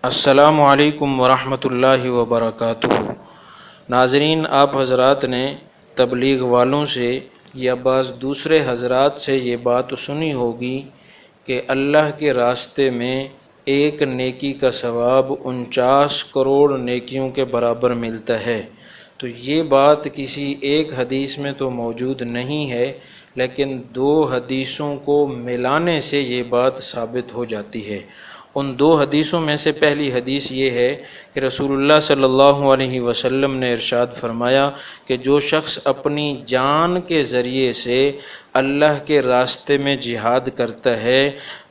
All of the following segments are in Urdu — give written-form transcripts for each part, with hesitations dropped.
السلام علیکم ورحمۃ اللہ وبرکاتہ۔ ناظرین، آپ حضرات نے تبلیغ والوں سے یا بعض دوسرے حضرات سے یہ بات سنی ہوگی کہ اللہ کے راستے میں ایک نیکی کا ثواب 49 کروڑ نیکیوں کے برابر ملتا ہے۔ تو یہ بات کسی ایک حدیث میں تو موجود نہیں ہے، لیکن دو حدیثوں کو ملانے سے یہ بات ثابت ہو جاتی ہے۔ ان دو حدیثوں میں سے پہلی حدیث یہ ہے کہ رسول اللہ صلی اللہ علیہ وسلم نے ارشاد فرمایا کہ جو شخص اپنی جان کے ذریعے سے اللہ کے راستے میں جہاد کرتا ہے،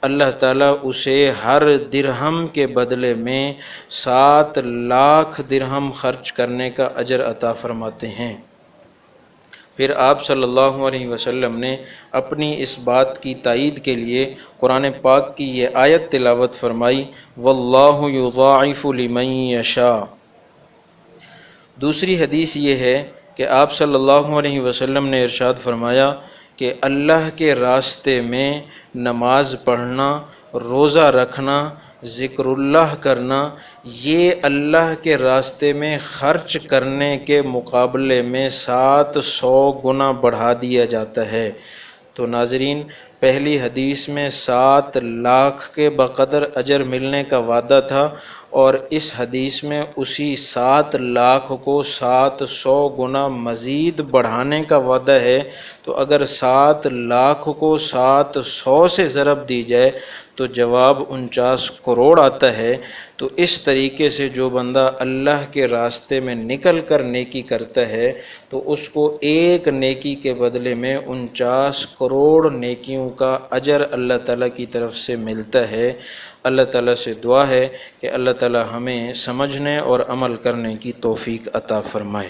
اللہ تعالیٰ اسے ہر درہم کے بدلے میں 7 لاکھ درہم خرچ کرنے کا اجر عطا فرماتے ہیں۔ پھر آپ صلی اللہ علیہ وسلم نے اپنی اس بات کی تائید کے لیے قرآن پاک کی یہ آیت تلاوت فرمائی، واللہ یضاعف لمن یشاء۔ دوسری حدیث یہ ہے کہ آپ صلی اللہ علیہ وسلم نے ارشاد فرمایا کہ اللہ کے راستے میں نماز پڑھنا، روزہ رکھنا، ذکر اللہ کرنا، یہ اللہ کے راستے میں خرچ کرنے کے مقابلے میں 700 گنا بڑھا دیا جاتا ہے۔ تو ناظرین، پہلی حدیث میں 7 لاکھ کے بقدر اجر ملنے کا وعدہ تھا، اور اس حدیث میں اسی 7 لاکھ کو 700 گنا مزید بڑھانے کا وعدہ ہے۔ تو اگر 7 لاکھ کو 700 سے ضرب دی جائے تو جواب 49 کروڑ آتا ہے۔ تو اس طریقے سے جو بندہ اللہ کے راستے میں نکل کر نیکی کرتا ہے تو اس کو ایک نیکی کے بدلے میں 49 کروڑ نیکیوں کا اجر اللہ تعالیٰ کی طرف سے ملتا ہے۔ اللہ تعالیٰ سے دعا ہے کہ اللہ تعالیٰ ہمیں سمجھنے اور عمل کرنے کی توفیق عطا فرمائے۔